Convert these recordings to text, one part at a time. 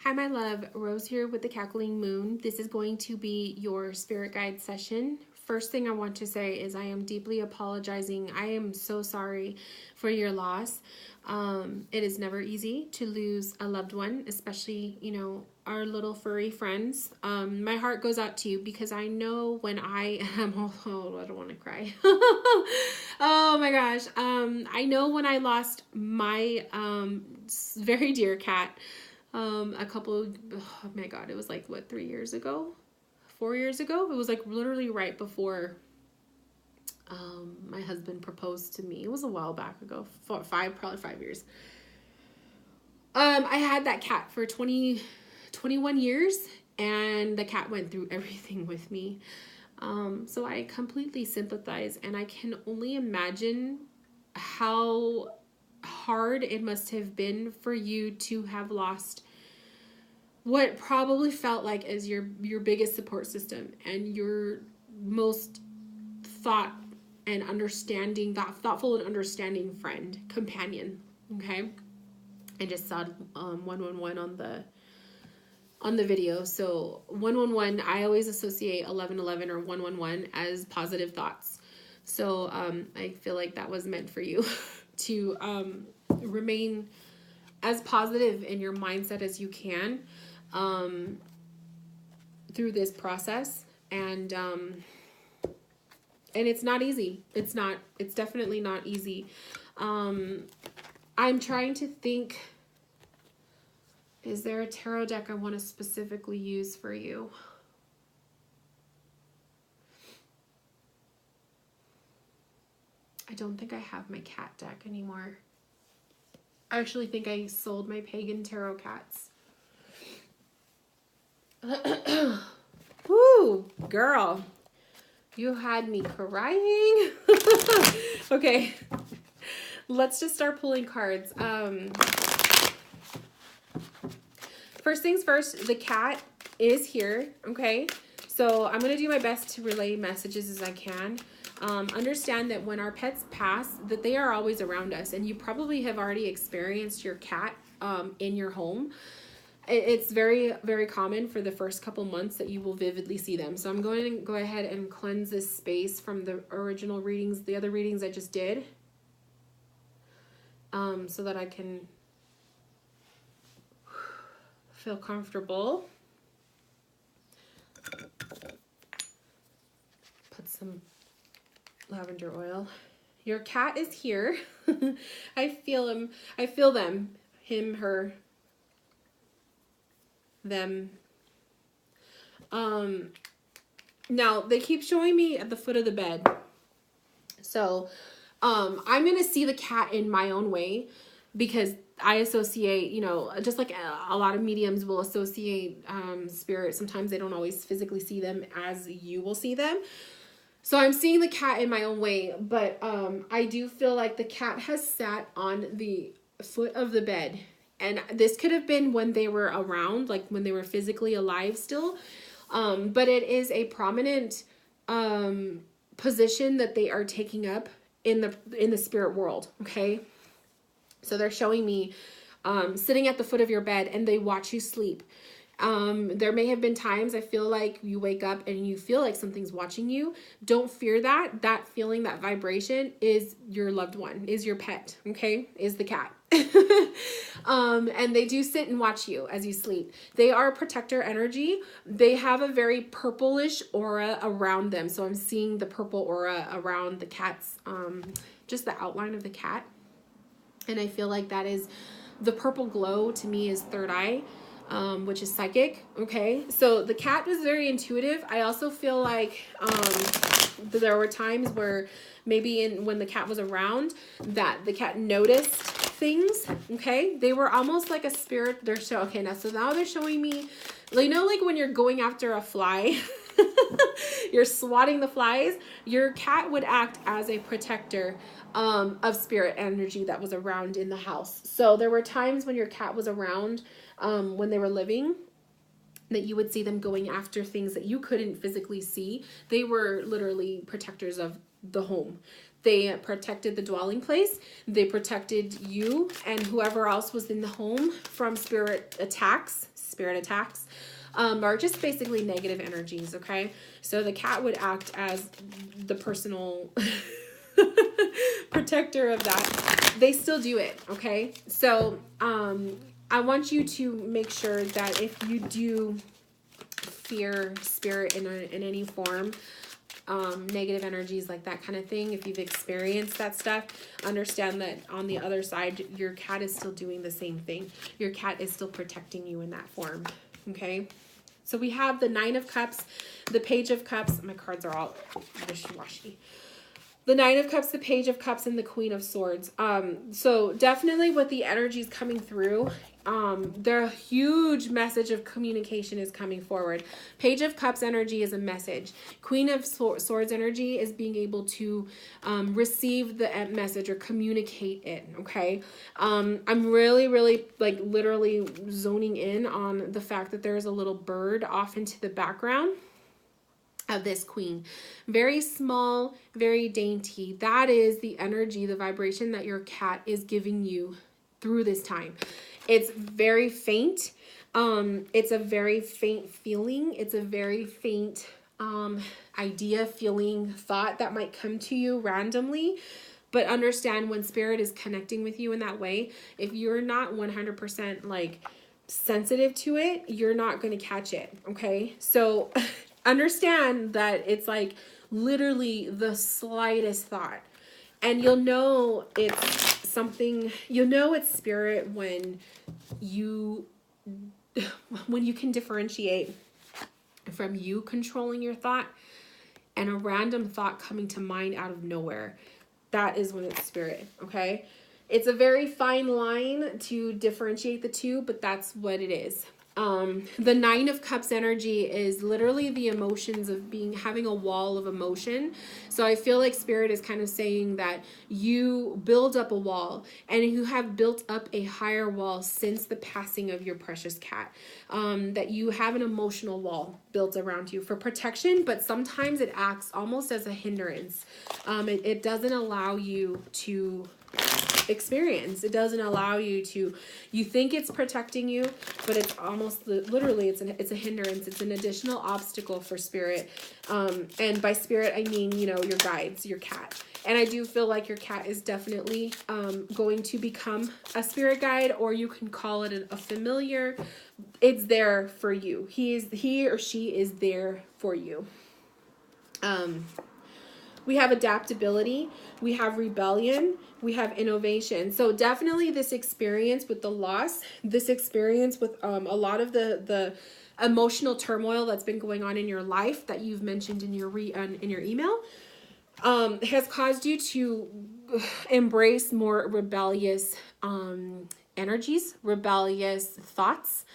Hi, my love. Rose here with the Cackling Moon. This is going to be your spirit guide session. First thing I want to say is I am deeply apologizing. I am so sorry for your loss. It is never easy to lose a loved one, especially, our little furry friends. My heart goes out to you because I know when I am, I don't want to cry. Oh my gosh. I know when I lost my very dear cat, oh my God, it was like, 3 years ago? 4 years ago? It was like literally right before my husband proposed to me. It was a while back ago, probably 5 years. I had that cat for 21 years, and the cat went through everything with me. So I completely sympathize, and I can only imagine how hard it must have been for you to have lost what probably felt like is your biggest support system and your most thoughtful and understanding friend, companion. Okay, I just saw 111 on the video. So 111, I always associate 1111 or 111 as positive thoughts. So I feel like that was meant for you to remain as positive in your mindset as you can through this process. And it's not easy. It's definitely not easy. I'm trying to think, is there a tarot deck I want to specifically use for you? I don't think I have my cat deck anymore. I actually think I sold my pagan tarot cats. Woo, girl, you had me crying. Okay, let's just start pulling cards. First things first, the cat is here. Okay, so I'm gonna do my best to relay messages as I can. Understand that when our pets pass, that they are always around us, and you probably have already experienced your cat in your home. It's very, very common for the first couple months that you will vividly see them. So I'm going to go ahead and cleanse this space from the original readings, the other readings I just did, so that I can feel comfortable. Put some lavender oil. Your cat is here. I feel him. I feel them. Him, her, them. Now they keep showing me at the foot of the bed. So, I'm going to see the cat in my own way because I associate, just like a lot of mediums will associate, spirit. Sometimes they don't always physically see them as you will see them. So I'm seeing the cat in my own way, but, I do feel like the cat has sat on the foot of the bed. And this could have been when they were around, like when they were physically alive still. But it is a prominent position that they are taking up in the spirit world. Okay, so they're showing me sitting at the foot of your bed, and they watch you sleep. There may have been times I feel like you wake up and you feel like something's watching you. Don't fear that. That feeling, that vibration is your loved one, is your pet, okay? Is the cat. And they do sit and watch you as you sleep. They are protector energy. They have a very purplish aura around them. So I'm seeing the purple aura around the cat's, just the outline of the cat. And I feel like that is the purple glow to me is third eye. Which is psychic. Okay, so the cat was very intuitive. I also feel like there were times where maybe when the cat was around that the cat noticed things. Okay, they were almost like a spirit. Now they're showing me, like when you're going after a fly, you're swatting the flies. Your cat would act as a protector of spirit energy that was around in the house. So there were times when your cat was around when they were living, that you would see them going after things that you couldn't physically see. They were literally protectors of the home. They protected the dwelling place. They protected you and whoever else was in the home from spirit attacks, or just basically negative energies, okay? So the cat would act as the personal protector of that. They still do it, okay? So I want you to make sure that if you do fear spirit in any form, negative energies, like that kind of thing, if you've experienced that stuff, understand that on the other side, your cat is still doing the same thing. Your cat is still protecting you in that form, okay? So we have the Nine of Cups, the Page of Cups. My cards are all wishy-washy. The Nine of Cups, the Page of Cups, and the Queen of Swords. So definitely with the energies coming through, their huge message of communication is coming forward. Page of Cups energy is a message. Queen of Swords energy is being able to receive the message or communicate it, okay? I'm really, like literally zoning in on the fact that there is a little bird off into the background of this queen. Very small, very dainty. That is the energy, the vibration that your cat is giving you through this time. It's very faint. It's a very faint feeling. It's a very faint idea, feeling, thought that might come to you randomly. But understand when spirit is connecting with you in that way, if you're not 100% like sensitive to it, you're not going to catch it. Okay. So understand that it's like literally the slightest thought, and you'll know it's something, you'll know it's spirit when you can differentiate from you controlling your thought and a random thought coming to mind out of nowhere. That is when it's spirit, okay? It's a very fine line to differentiate the two, but that's what it is. The Nine of Cups energy is literally the emotions of having a wall of emotion. So I feel like spirit is kind of saying that you build up a wall, and you have built up a higher wall since the passing of your precious cat. That you have an emotional wall built around you for protection, but sometimes it acts almost as a hindrance. It doesn't allow you to experience. It doesn't allow you to, you think it's protecting you, but it's almost literally it's a hindrance. It's an additional obstacle for spirit. And by spirit, I mean, your guides, your cat. And I do feel like your cat is definitely going to become a spirit guide, or you can call it a familiar. It's there for you. He or she is there for you. We have adaptability, we have rebellion, we have innovation. So definitely this experience with the loss, this experience with a lot of the emotional turmoil that's been going on in your life that you've mentioned in your email, has caused you to embrace more rebellious energies, rebellious thoughts,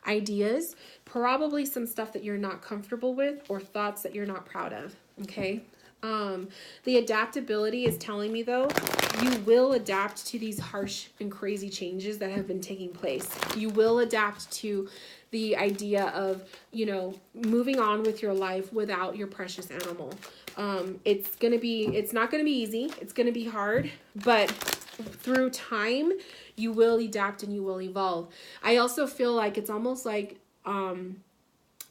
ideas, probably some stuff that you're not comfortable with, or thoughts that you're not proud of, okay? The adaptability is telling me, though, you will adapt to these harsh and crazy changes that have been taking place. You will adapt to the idea of, moving on with your life without your precious animal. It's not going to be easy. It's going to be hard, but through time, you will adapt and you will evolve. I also feel like it's almost like,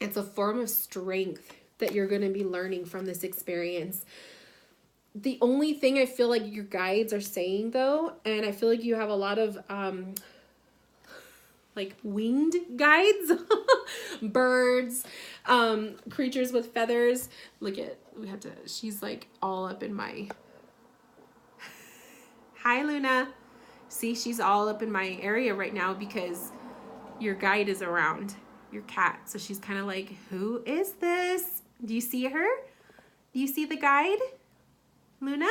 it's a form of strength that you're going to be learning from this experience. The only thing I feel like your guides are saying, though, and I feel like you have a lot of like winged guides, birds, creatures with feathers. She's like all up in my, hi Luna. See, she's all up in my area right now because your guide is around, your cat. So she's kind of like, who is this? Do you see her? Do you see the guide? Luna?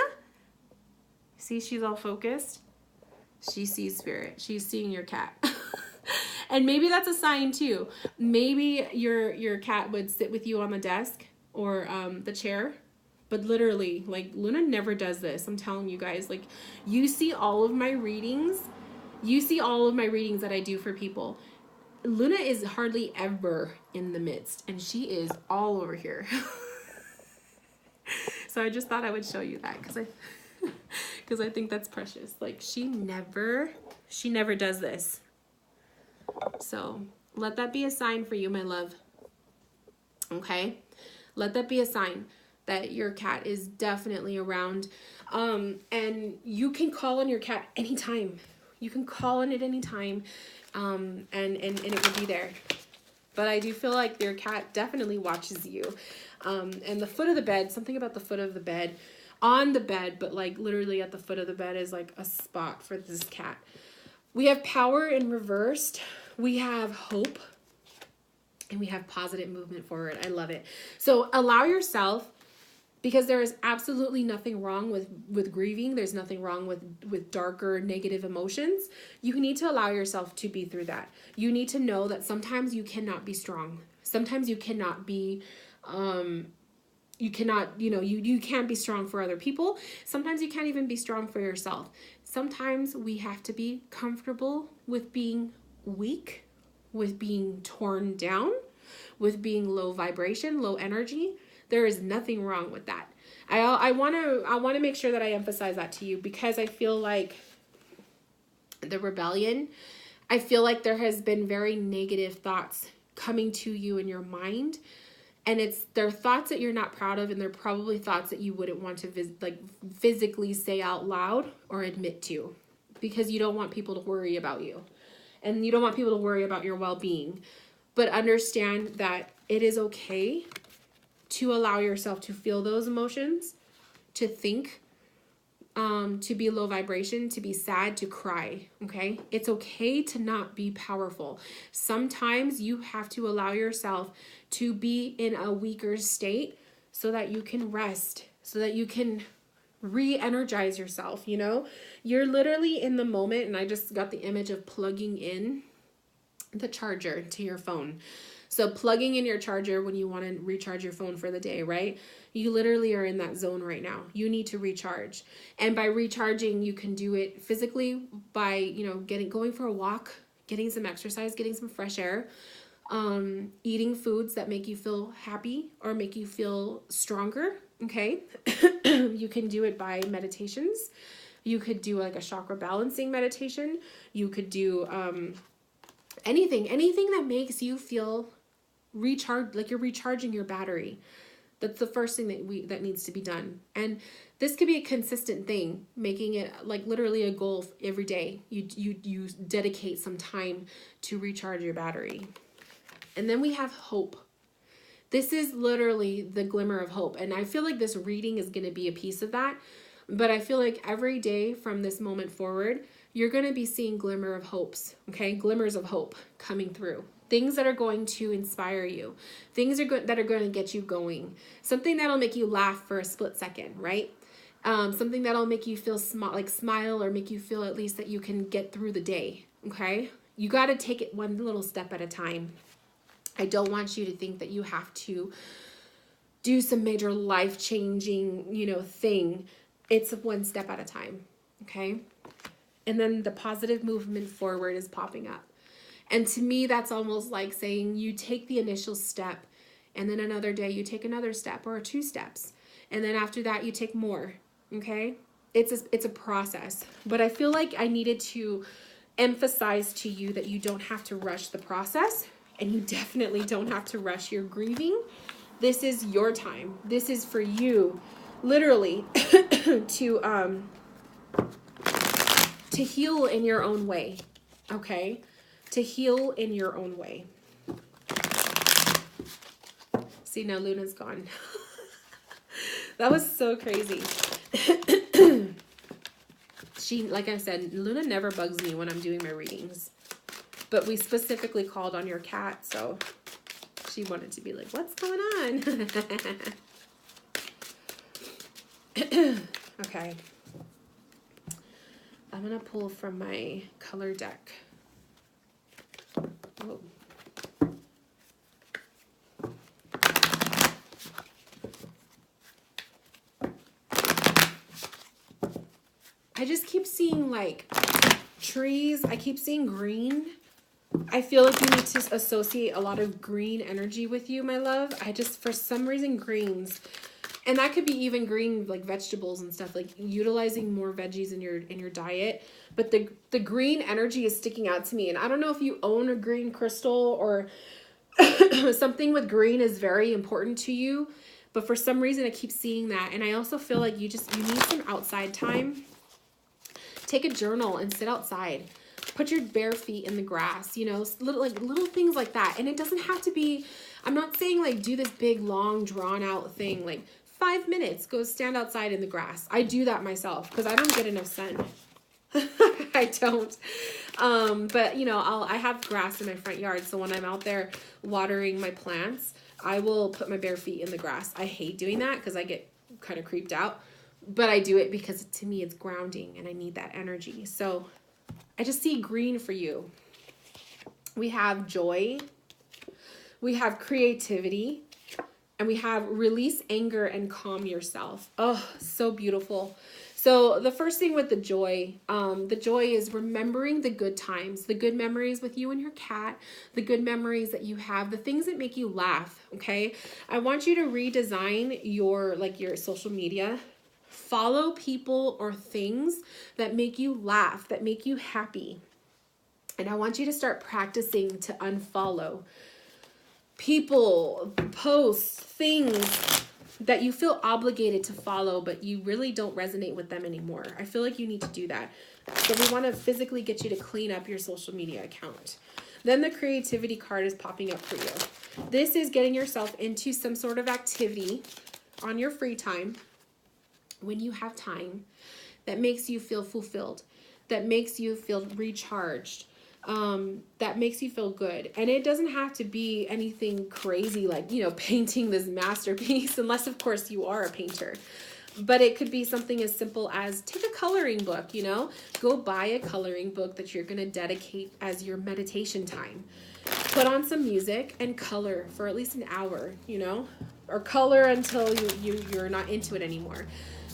See, she's all focused. She sees spirit. She's seeing your cat. And maybe that's a sign too. Maybe your cat would sit with you on the desk or the chair. But literally, like, Luna never does this. I'm telling you guys, like, you see all of my readings. You see all of my readings that I do for people. Luna is hardly ever in the midst, and she is all over here. So I just thought I would show you that because because I think that's precious. Like she never does this. So let that be a sign for you, my love. Okay? Let that be a sign that your cat is definitely around. And you can call on your cat anytime. You can call on it anytime. And it will be there. But I do feel like your cat definitely watches you. And the foot of the bed, something about the foot of the bed, on the bed, but like literally at the foot of the bed is like a spot for this cat. We have power in reversed. We have hope. And we have positive movement forward. I love it. So allow yourself, because there is absolutely nothing wrong with grieving. There's nothing wrong with darker negative emotions. You need to allow yourself to be through that. You need to know that sometimes you cannot be strong. Sometimes you cannot be, you can't be strong for other people. Sometimes you can't even be strong for yourself. Sometimes we have to be comfortable with being weak, with being torn down, with being low vibration, low energy. There is nothing wrong with that. I want to make sure that I emphasize that to you, because I feel like the rebellion, I feel like there has been very negative thoughts coming to you in your mind, and they're thoughts that you're not proud of, and they're probably thoughts that you wouldn't want to physically say out loud or admit to, because you don't want people to worry about you, and you don't want people to worry about your well-being. But understand that it is okay to allow yourself to feel those emotions, to think, to be low vibration, to be sad, to cry, okay? It's okay to not be powerful. Sometimes you have to allow yourself to be in a weaker state so that you can rest, so that you can re-energize yourself, you know? You're literally in the moment, and I just got the image of plugging in the charger to your phone. So plugging in your charger when you want to recharge your phone for the day, right? You literally are in that zone right now. You need to recharge. And by recharging, you can do it physically by, going for a walk, getting some exercise, getting some fresh air, eating foods that make you feel happy or make you feel stronger, okay? You can do it by meditations. You could do like a chakra balancing meditation. You could do anything that makes you feel recharged, like you're recharging your battery. That's the first thing that needs to be done. And this could be a consistent thing, making it like literally a goal every day. You dedicate some time to recharge your battery. And then we have hope. This is literally the glimmer of hope. And I feel like this reading is going to be a piece of that. But I feel like every day from this moment forward, you're going to be seeing glimmers of hope coming through. Things that are going to inspire you. Things that are going to get you going. Something that'll make you laugh for a split second, right? Something that'll make you feel smile, or make you feel at least that you can get through the day, okay? You got to take it one little step at a time. I don't want you to think that you have to do some major life-changing, thing. It's one step at a time, okay? And then the positive movement forward is popping up. And to me, that's almost like saying you take the initial step, and then another day you take another step or 2 steps. And then after that, you take more, okay? It's a process. But I feel like I needed to emphasize to you that you don't have to rush the process, and you definitely don't have to rush your grieving. This is your time. This is for you, literally, to heal in your own way, okay? To heal in your own way. See, now Luna's gone. That was so crazy. Like I said, Luna never bugs me when I'm doing my readings. But we specifically called on your cat, so she wanted to be like, what's going on? Okay. I'm going to pull from my color deck. Whoa. I just keep seeing like trees. I keep seeing green. I feel like you need to associate a lot of green energy with you, my love. For some reason, greens. And that could be even green, like vegetables and stuff, like utilizing more veggies in your diet. But the green energy is sticking out to me. And I don't know if you own a green crystal or something with green is very important to you. But for some reason, I keep seeing that. And I also feel like you need some outside time. Take a journal and sit outside. Put your bare feet in the grass, you know, little things like that. And it doesn't have to be, I'm not saying like do this big, long, drawn out thing. Like 5 minutes, go stand outside in the grass. I do that myself because I don't get enough sun. I don't. But you know, I have grass in my front yard. So when I'm out there watering my plants, I will put my bare feet in the grass. I hate doing that because I get kind of creeped out, but I do it because to me it's grounding and I need that energy. So I just see green for you. We have joy, we have creativity, and we have release anger and calm yourself. Oh, so beautiful. So the first thing with the joy is remembering the good times, the good memories with you and your cat, the good memories that you have, the things that make you laugh, okay? I want you to redesign your social media. Follow people or things that make you laugh, that make you happy. And I want you to start practicing to unfollow people, posts, things that you feel obligated to follow, but you really don't resonate with them anymore. I feel like you need to do that. So we want to physically get you to clean up your social media account. Then the creativity card is popping up for you. This is getting yourself into some sort of activity on your free time, when you have time, that makes you feel fulfilled, that makes you feel recharged, that makes you feel good. And it doesn't have to be anything crazy like, you know, painting this masterpiece, unless of course you are a painter. But it could be something as simple as take a coloring book, you know, go buy a coloring book that you're going to dedicate as your meditation time. Put on some music and color for at least an hour, you know, or color until you're not into it anymore.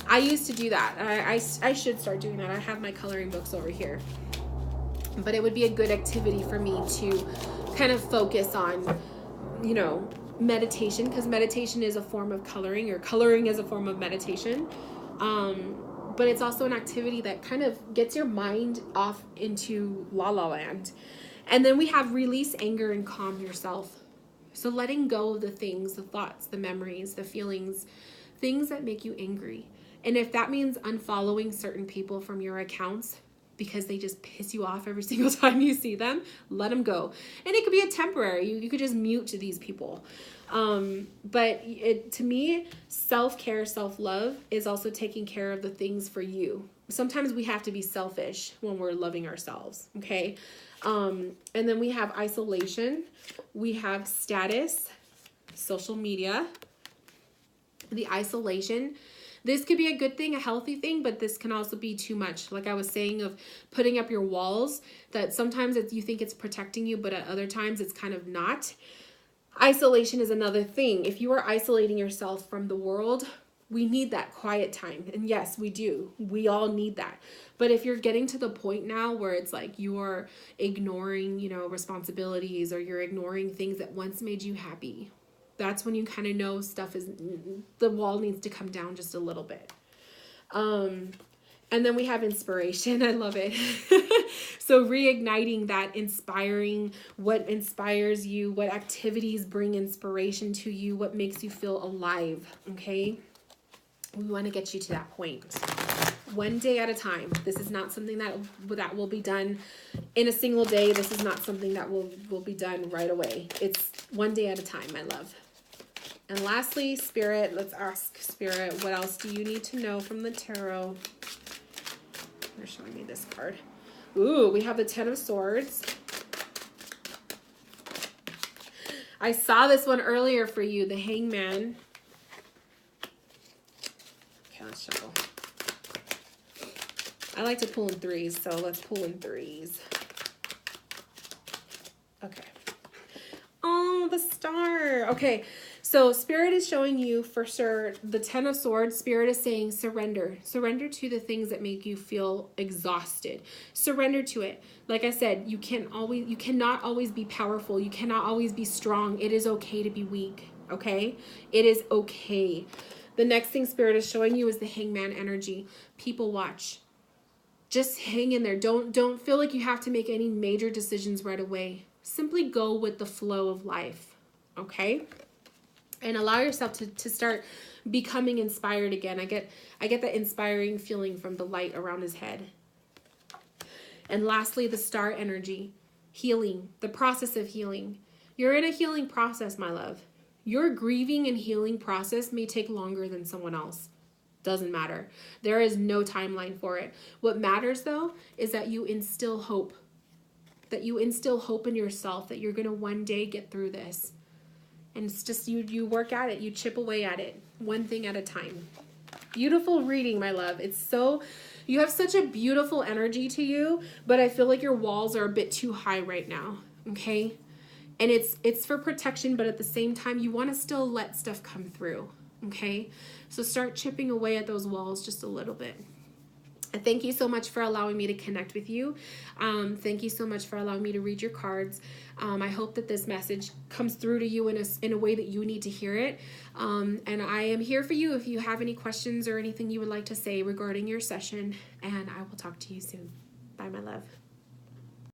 I used to do that. I should start doing that. I have my coloring books over here. But it would be a good activity for me to kind of focus on, you know, meditation, because meditation is a form of coloring, or coloring is a form of meditation. But it's also an activity that kind of gets your mind off into la la land. And then we have release anger and calm yourself. So letting go of the things, the thoughts, the memories, the feelings, things that make you angry. And if that means unfollowing certain people from your accounts because they just piss you off every single time you see them, let them go. And it could be a temporary, you could just mute these people. But to me, self-care, self-love is also taking care of the things for you. Sometimes we have to be selfish when we're loving ourselves, okay? And then we have isolation, we have status, social media, the isolation. This could be a good thing, a healthy thing, but this can also be too much. Like I was saying, of putting up your walls, that sometimes you think it's protecting you, but at other times it's kind of not. Isolation is another thing. If you are isolating yourself from the world, we need that quiet time. And yes, we do. We all need that. But if you're getting to the point now where it's like you are ignoring, you know, responsibilities, or you're ignoring things that once made you happy, that's when you kind of know the wall needs to come down just a little bit. And then we have inspiration. I love it. So reigniting that, inspiring, what inspires you, what activities bring inspiration to you, what makes you feel alive, okay? We want to get you to that point. One day at a time. This is not something that will be done in a single day. This is not something that will be done right away. It's one day at a time, my love. And lastly, Spirit, let's ask Spirit, what else do you need to know from the tarot? They're showing me this card. Ooh, we have the Ten of Swords. I saw this one earlier for you, the Hangman. Okay, let's shuffle. I like to pull in threes, so let's pull in threes. Okay. Oh, the star. Okay, so Spirit is showing you for sure the Ten of Swords. Spirit is saying surrender. Surrender to the things that make you feel exhausted. Surrender to it. Like I said, you cannot always be powerful. You cannot always be strong. It is okay to be weak, okay? It is okay. The next thing Spirit is showing you is the Hangman energy. People watch. Just hang in there. Don't feel like you have to make any major decisions right away. Simply go with the flow of life, okay? And allow yourself to start becoming inspired again. I get that inspiring feeling from the light around his head. And lastly, the Star energy. Healing. The process of healing. You're in a healing process, my love. Your grieving and healing process may take longer than someone else. Doesn't matter. There is no timeline for it. What matters, though, is that you instill hope. That you instill hope in yourself that you're going to one day get through this. And it's just you work at it. You chip away at it. One thing at a time. Beautiful reading, my love. You have such a beautiful energy to you, but I feel like your walls are a bit too high right now. Okay? And it's for protection, but at the same time, you want to still let stuff come through. Okay? So start chipping away at those walls just a little bit. And thank you so much for allowing me to connect with you. Thank you so much for allowing me to read your cards. I hope that this message comes through to you in a way that you need to hear it. And I am here for you if you have any questions or anything you would like to say regarding your session. And I will talk to you soon. Bye, my love.